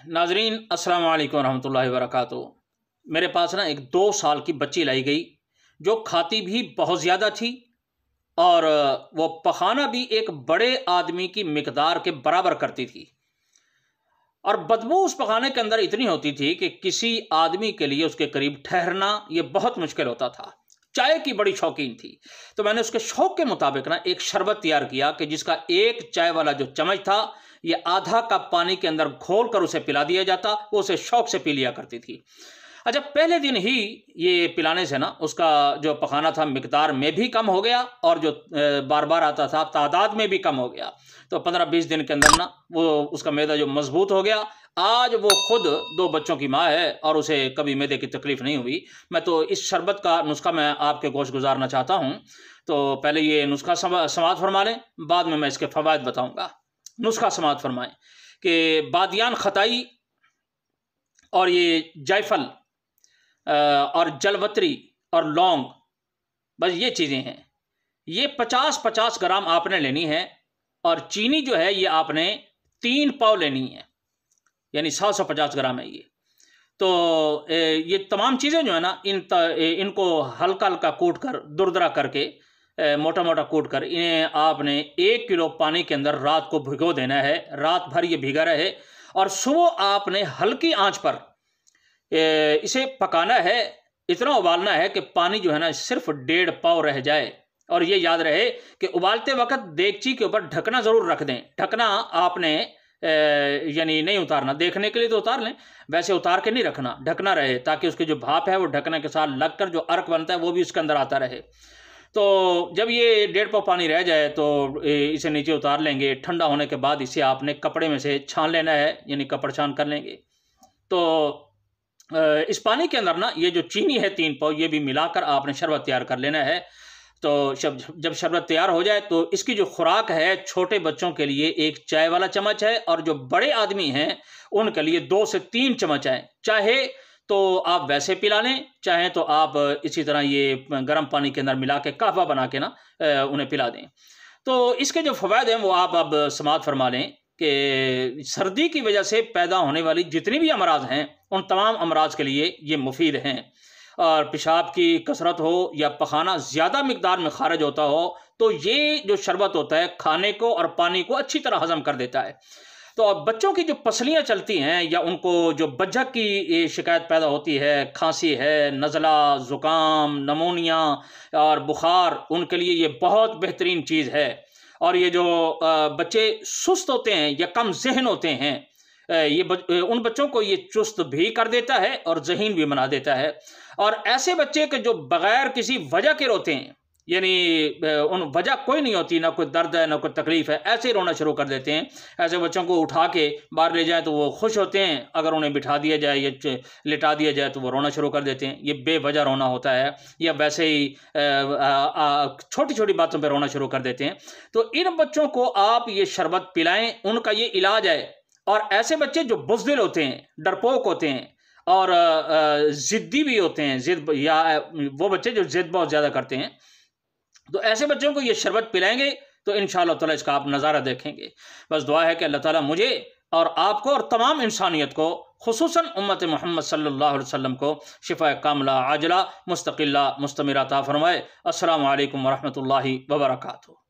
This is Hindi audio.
नाजरीन अस्सलाम वालेकुम रहमतुल्लाहि व बरकातुहू। मेरे पास ना एक 2 साल की बच्ची लाई गई जो खाती भी बहुत ज़्यादा थी और वो पखाना भी एक बड़े आदमी की मिकदार के बराबर करती थी। और बदबू उस पखाने के अंदर इतनी होती थी कि किसी आदमी के लिए उसके करीब ठहरना ये बहुत मुश्किल होता था। चाय की बड़ी शौकीन थी, तो मैंने उसके शौक के मुताबिक ना एक शरबत तैयार किया कि जिसका एक चाय वाला जो चम्मच था ये आधा कप पानी के अंदर घोल कर उसे पिला दिया जाता। वो उसे शौक से पी लिया करती थी। अच्छा, पहले दिन ही ये पिलाने से ना उसका जो पखाना था मिकदार में भी कम हो गया और जो बार बार आता था तादाद में भी कम हो गया। तो 15-20 दिन के अंदर ना वो उसका मैदा जो मजबूत हो गया। आज वो खुद 2 बच्चों की माँ है और उसे कभी मैदे की तकलीफ नहीं हुई। मैं तो इस शरबत का नुस्खा मैं आपके गोश गुजारना चाहता हूँ। तो पहले ये नुस्खा समाअत फरमा लें, बाद में मैं इसके फ़वाइद बताऊँगा। नुस्खा समाअत फरमाएँ कि बादियान खताई और ये जायफल और जलवत्री और लौंग, बस ये चीज़ें हैं। ये 50-50 ग्राम आपने लेनी है और चीनी जो है ये आपने 3 पाव लेनी है, यानी 750 ग्राम है ये। तो ये तमाम चीज़ें जो है ना इनको हल्का हल्का कूट कर दुरदरा करके मोटा मोटा कूट कर इन्हें आपने 1 किलो पानी के अंदर रात को भिगो देना है। रात भर ये भीगा रहे और सुबह आपने हल्की आंच पर इसे पकाना है। इतना उबालना है कि पानी जो है ना सिर्फ 1.5 पाव रह जाए। और ये याद रहे कि उबालते वक्त देगची के ऊपर ढकना ज़रूर रख दें। ढकना आपने यानी नहीं उतारना, देखने के लिए तो उतार लें, वैसे उतार के नहीं रखना, ढकना रहे ताकि उसकी जो भाप है वो ढकने के साथ लगकर जो अर्क बनता है वो भी उसके अंदर आता रहे। तो जब ये 1.5 पाव पानी रह जाए तो इसे नीचे उतार लेंगे। ठंडा होने के बाद इसे आपने कपड़े में से छान लेना है, यानी कपड़ छान कर लेंगे। तो इस पानी के अंदर ना ये जो चीनी है 3 पाव ये भी मिलाकर आपने शरबत तैयार कर लेना है। तो जब शरबत तैयार हो जाए तो इसकी जो खुराक है छोटे बच्चों के लिए 1 चाय वाला चम्मच है और जो बड़े आदमी हैं उनके लिए 2 से 3 चम्मच है। चाहे तो आप वैसे पिला लें, चाहे तो आप इसी तरह ये गर्म पानी के अंदर मिला के कहवा बना के ना उन्हें पिला दें। तो इसके जो फ़वाइद हैं वो आप अब समाअत फरमा लें कि सर्दी की वजह से पैदा होने वाली जितनी भी अमराज हैं उन तमाम अमराज के लिए ये मुफीद हैं। और पेशाब की कसरत हो या पखाना ज़्यादा मिकदार में खारिज होता हो तो ये जो शरबत होता है खाने को और पानी को अच्छी तरह हज़म कर देता है। तो अब बच्चों की जो पसलियाँ चलती हैं या उनको जो बज्जक की शिकायत पैदा होती है, खांसी है, नज़ला, ज़ुकाम, नमोनिया और बुखार, उनके लिए ये बहुत बेहतरीन चीज़ है। और ये जो बच्चे सुस्त होते हैं या कम ज़हन होते हैं उन बच्चों को ये चुस्त भी कर देता है और ज़हीन भी बना देता है। और ऐसे बच्चे के जो बग़ैर किसी वजह के रोते हैं, यानी उन वजह कोई नहीं होती, ना कोई दर्द है ना कोई तकलीफ़ है, ऐसे ही रोना शुरू कर देते हैं। ऐसे बच्चों को उठा के बाहर ले जाएं तो वो खुश होते हैं, अगर उन्हें बिठा दिया जाए या लिटा दिया जाए तो वो रोना शुरू कर देते हैं। ये बेवजह रोना होता है या वैसे ही छोटी छोटी बातों पर रोना शुरू कर देते हैं। तो इन बच्चों को आप ये शरबत पिलाएँ, उनका ये इलाज है। और ऐसे बच्चे जो बुज़दिल होते हैं, डरपोक होते हैं और ज़िद्दी भी होते हैं, ज़िद या वो बच्चे जो ज़िद बहुत ज़्यादा करते हैं, तो ऐसे बच्चों को ये शरबत पिलाएंगे तो इंशाअल्लाह ताला इसका आप नज़ारा देखेंगे। बस दुआ है कि अल्लाह ताला मुझे और आपको और तमाम इंसानियत को, खुसूसन उम्मत मोहम्मद सल्लल्लाहु अलैहि वसल्लम को शिफ़ा कामिला आजिला मुस्तक़िला मुस्तमिरा अता फ़रमाए। अस्सलामु अलैकुम व रहमतुल्लाहि व बरकातुहू।